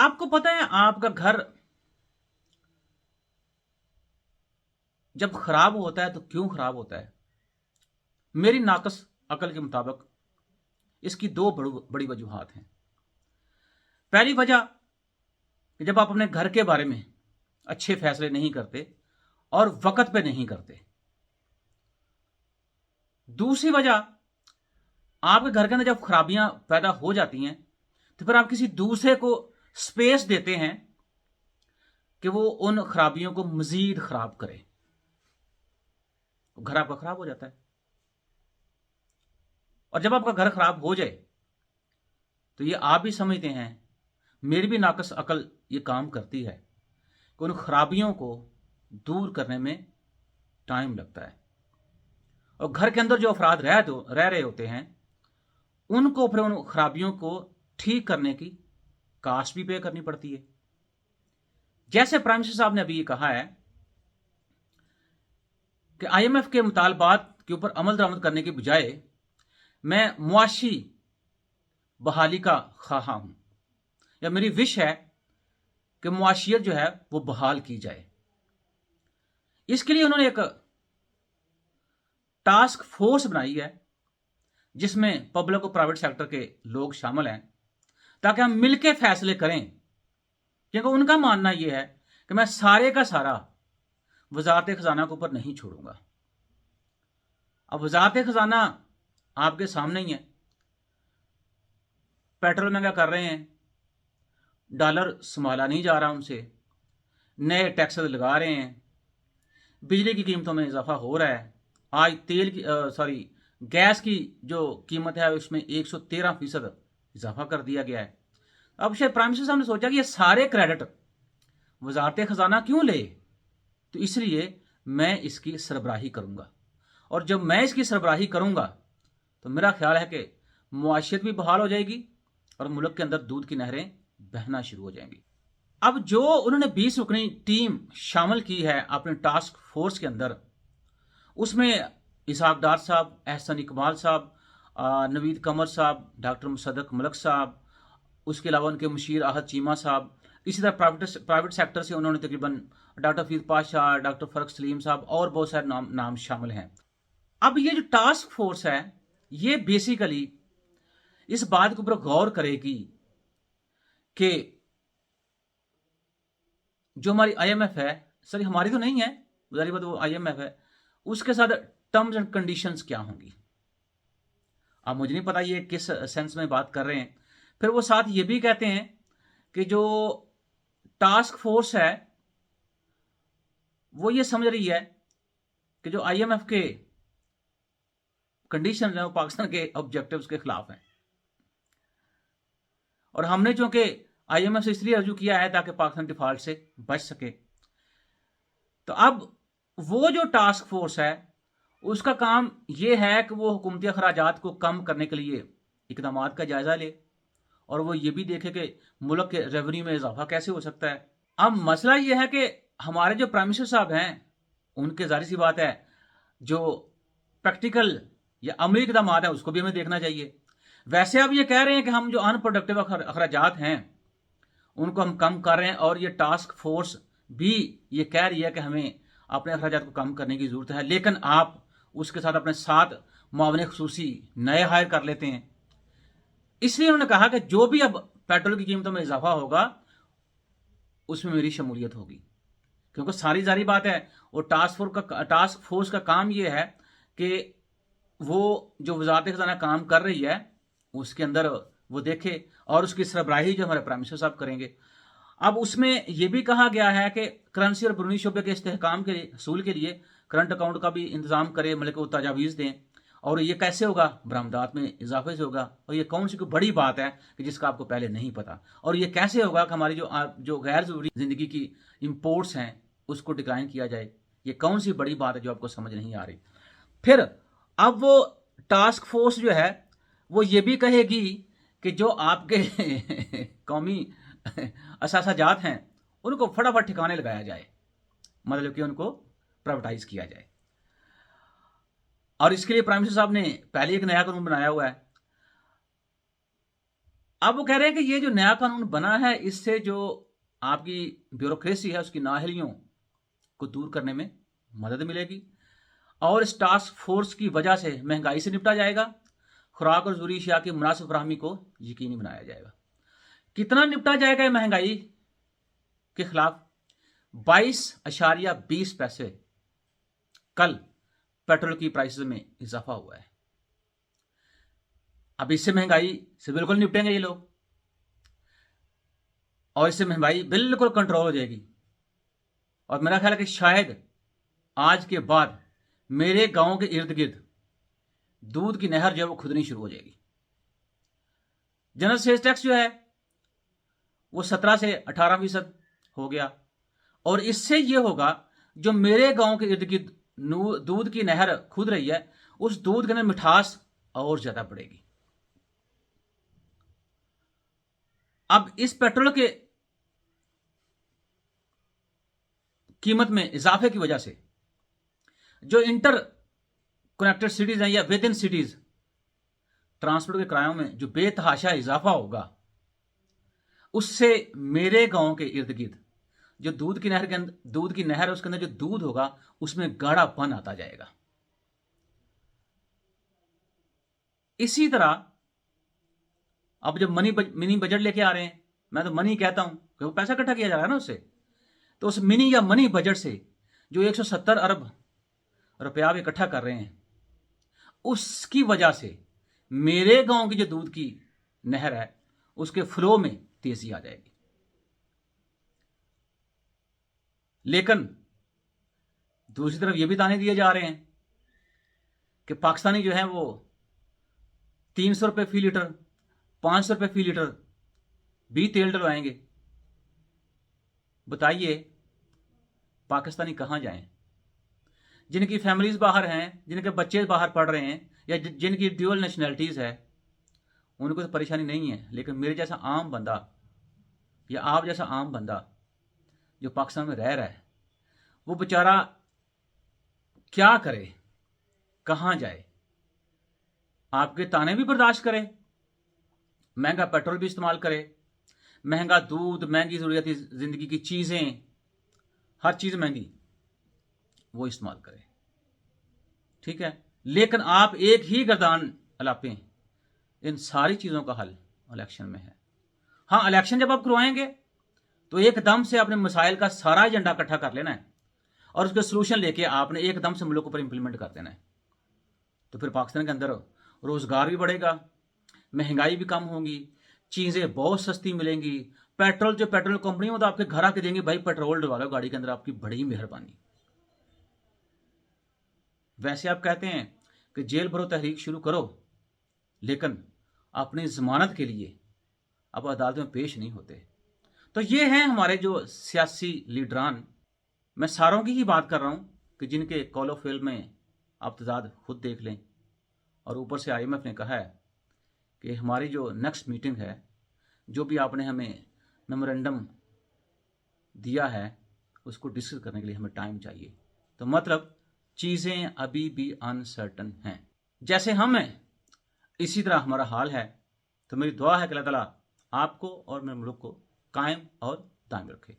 आपको पता है आपका घर जब खराब होता है तो क्यों खराब होता है? मेरी नाकस अकल के मुताबिक इसकी दो बड़ी वजूहात हैं। पहली वजह कि जब आप अपने घर के बारे में अच्छे फैसले नहीं करते और वक्त पे नहीं करते। दूसरी वजह, आपके घर के अंदर जब खराबियां पैदा हो जाती हैं तो फिर आप किसी दूसरे को स्पेस देते हैं कि वो उन खराबियों को मजीद खराब करे। घर आपका खराब हो जाता है। और जब आपका घर खराब हो जाए तो ये आप भी समझते हैं, मेरी भी नाकस अकल ये काम करती है कि उन खराबियों को दूर करने में टाइम लगता है। और घर के अंदर जो अफराद रह रहे होते हैं उनको फिर उन खराबियों को ठीक करने की कास्ट भी पे करनी पड़ती है। जैसे प्राइम मिनिस्टर साहब ने अभी ये कहा है कि आईएमएफ के मुतालबात के ऊपर अमल दरामद करने के बजाय मैं मुआशी बहाली का ख्वाहा हूं, या मेरी विश है कि मुआशियत जो है वो बहाल की जाए। इसके लिए उन्होंने एक टास्क फोर्स बनाई है जिसमें पब्लिक और प्राइवेट सेक्टर के लोग शामिल हैं, ताकि हम मिलकर फैसले करें। क्योंकि उनका मानना यह है कि मैं सारे का सारा वजारत खजाना के ऊपर नहीं छोड़ूंगा। अब वजारत खजाना आपके सामने ही है। पेट्रोल महंगा कर रहे हैं, डॉलर संभाला नहीं जा रहा उनसे, नए टैक्सेस लगा रहे हैं, बिजली की कीमतों में इजाफा हो रहा है। आज तेल की गैस की जो कीमत है उसमें 113% इजाफा कर दिया गया है। अब शायद प्राइम मिनिस्टर साहब ने सोचा कि ये सारे क्रेडिट वजारत खजाना क्यों ले, तो इसलिए मैं इसकी सरबराही करूंगा। और जब मैं इसकी सरबराही करूंगा तो मेरा ख्याल है कि मुआशियत भी बहाल हो जाएगी और मुल्क के अंदर दूध की नहरें बहना शुरू हो जाएंगी। अब जो उन्होंने 20 रुकनी टीम शामिल की है अपने टास्क फोर्स के अंदर, उसमें इसहाक डार साहब, एहसन इकबाल साहब, नवीद कमर साहब, डॉक्टर मुसद्दक मलक साहब, उसके अलावा उनके मुशीर आहद चीमा साहब, इसी तरह प्राइवेट सेक्टर से उन्होंने तकरीबन डॉक्टर फीद पाशा, डॉक्टर फरक सलीम साहब और बहुत सारे नाम शामिल हैं। अब ये जो टास्क फोर्स है ये बेसिकली इस बात के ऊपर गौर करेगी कि जो हमारी आईएमएफ है, सॉरी हमारी तो नहीं है, जारी बात वो आईएमएफ है, उसके साथ टर्म्स एंड कंडीशंस क्या होंगी। अब मुझे नहीं पता ये किस सेंस में बात कर रहे हैं। फिर वो साथ ये भी कहते हैं कि जो टास्क फोर्स है वो ये समझ रही है कि जो आईएमएफ के कंडीशन है वो पाकिस्तान के ऑब्जेक्टिव्स के खिलाफ हैं। और हमने चूंकि आईएमएफ से इसलिए रजू किया है ताकि पाकिस्तान डिफॉल्ट से बच सके। तो अब वो जो टास्क फोर्स है उसका काम यह है कि वो हुकूमती अखराजात को कम करने के लिए इकदाम का जायजा ले और वो ये भी देखे कि मुल्क के रेवेन्यू में इजाफा कैसे हो सकता है। अब मसला यह है कि हमारे जो प्राइम मिनिस्टर साहब हैं उनके जाहिर सी बात है जो प्रैक्टिकल या अमली इकदाम है उसको भी हमें देखना चाहिए। वैसे अब ये कह रहे हैं कि हम जो अनप्रोडक्टिव अखराजात हैं उनको हम कम कर रहे हैं, और ये टास्क फोर्स भी ये कह रही है कि हमें अपने अखराजात को कम करने की जरूरत है, लेकिन आप उसके साथ अपने साथ मुआवने खसूसी नए हायर कर लेते हैं। इसलिए उन्होंने कहा कि जो भी अब पेट्रोल की कीमतों में इजाफा होगा उसमें मेरी शमूलियत होगी। क्योंकि सारी जारी बात है वो टास्क फोर्स का काम ये है कि वो जो वजारत खजाना काम कर रही है उसके अंदर वो देखे और उसकी सरबराही जो हमारे प्राइम मिनिस्टर साहब करेंगे। अब उसमें यह भी कहा गया है कि करेंसी और बैरूनी शोबे के इस्तेहकाम के लिए हसूल के लिए करंट अकाउंट का भी इंतजाम करे, मतलब वो तजावीज़ दें। और ये कैसे होगा? बरामदात में इजाफे से होगा। और ये कौन सी कोई बड़ी बात है कि जिसका आपको पहले नहीं पता? और ये कैसे होगा कि हमारी जो गैर जरूरी जिंदगी की इम्पोर्ट्स हैं उसको डिक्लाइन किया जाए? ये कौन सी बड़ी बात है जो आपको समझ नहीं आ रही? फिर अब वो टास्क फोर्स जो है वो ये भी कहेगी कि जो आपके कौमी असासाजात हैं उनको फटाफट ठिकाने लगाया जाए, मतलब कि उनको प्राइवेटाइज किया जाए। और इसके लिए प्राइम मिनिस्टर साहब ने पहले एक नया कानून बनाया हुआ है अब वो कह रहे हैं कि ये जो नया कानून बना है इससे जो आपकी ब्यूरोक्रेसी है उसकी नाअहलियों को दूर करने में मदद मिलेगी और इस टास्क फोर्स की वजह से महंगाई से निपटा जाएगा, खुराक और ज़रूरी अशिया की मुनासिब फराहमी को यकीनी बनाया जाएगा। कितना निपटा जाएगा ये महंगाई के खिलाफ? 22.20 पैसे कल पेट्रोल की प्राइसेस में इजाफा हुआ है। अब इससे महंगाई से बिल्कुल निपटेंगे ये लोग और इससे महंगाई बिल्कुल कंट्रोल हो जाएगी। और मेरा ख्याल है कि शायद आज के बाद मेरे गांव के इर्द गिर्द दूध की नहर जो है वो खुदनी शुरू हो जाएगी। जनरल सेल्स टैक्स जो है वो 17 से 18% हो गया और इससे ये होगा जो मेरे गांव के इर्द गिर्द दूध की नहर खुद रही है उस दूध के अंदर मिठास और ज्यादा बढ़ेगी। अब इस पेट्रोल के कीमत में इजाफे की वजह से जो इंटर कनेक्टेड सिटीज हैं या विद इन सिटीज ट्रांसपोर्ट के किरायों में जो बेतहाशा इजाफा होगा उससे मेरे गांव के इर्द गिर्द जो दूध की नहर है उसके अंदर जो दूध होगा उसमें गाढ़ापन आता जाएगा। इसी तरह अब जब मिनी बजट लेके आ रहे हैं, मैं तो मनी कहता हूं कि वो पैसा इकट्ठा किया जा रहा है ना उससे, तो उस मिनी या मनी बजट से जो 170 अरब रुपया भी इकट्ठा कर रहे हैं उसकी वजह से मेरे गांव की जो दूध की नहर है उसके फ्लो में तेजी आ जाएगी। लेकिन दूसरी तरफ ये भी ताने दिए जा रहे हैं कि पाकिस्तानी जो है वो 300 रुपये फी लीटर 500 रुपये फी लीटर भी तेल डलवाएंगे। बताइए पाकिस्तानी कहां जाएं? जिनकी फैमिलीज बाहर हैं, जिनके बच्चे बाहर पढ़ रहे हैं या जिनकी ड्यूअल नेशनैलिटीज है उनको तो परेशानी नहीं है, लेकिन मेरे जैसा आम बंदा या आप जैसा आम बंदा जो पाकिस्तान में रह रहा है वो बेचारा क्या करे, कहां जाए? आपके ताने भी बर्दाश्त करे, महंगा पेट्रोल भी इस्तेमाल करे, महंगा दूध, महंगी ज़रूरियाती ज़िंदगी की चीज़ें, हर चीज़ महंगी वो इस्तेमाल करे, ठीक है। लेकिन आप एक ही गर्दान अलापें, इन सारी चीज़ों का हल इलेक्शन में है। हाँ, इलेक्शन जब आप करवाएंगे तो एकदम से अपने मसाइल का सारा एजेंडा इकट्ठा कर लेना है और उसके सोल्यूशन लेके आपने एकदम से मुल्क पर इंप्लीमेंट कर देना है। तो फिर पाकिस्तान के अंदर रोज़गार भी बढ़ेगा, महंगाई भी कम होगी, चीज़ें बहुत सस्ती मिलेंगी। पेट्रोल कंपनी हो तो आपके घर आके देंगे, भाई पेट्रोल डलवा लो गाड़ी के अंदर, आपकी बड़ी मेहरबानी। वैसे आप कहते हैं कि जेल भरो तहरीक शुरू करो, लेकिन अपनी जमानत के लिए अब अदालत में पेश नहीं होते। तो ये हैं हमारे जो सियासी लीडरान। मैं सारों की ही बात कर रहा हूं कि जिनके कॉल ऑफ फेल में आप तजाद खुद देख लें। और ऊपर से IMF ने कहा है कि हमारी जो नेक्स्ट मीटिंग है, जो भी आपने हमें मेमोरेंडम दिया है उसको डिस्कस करने के लिए हमें टाइम चाहिए। तो मतलब चीज़ें अभी भी अनसर्टन हैं। जैसे हम हैं इसी तरह हमारा हाल है। तो मेरी दुआ है कि अल्लाह ताला आपको और मेरे मुल्क को कायम और दायम रखे।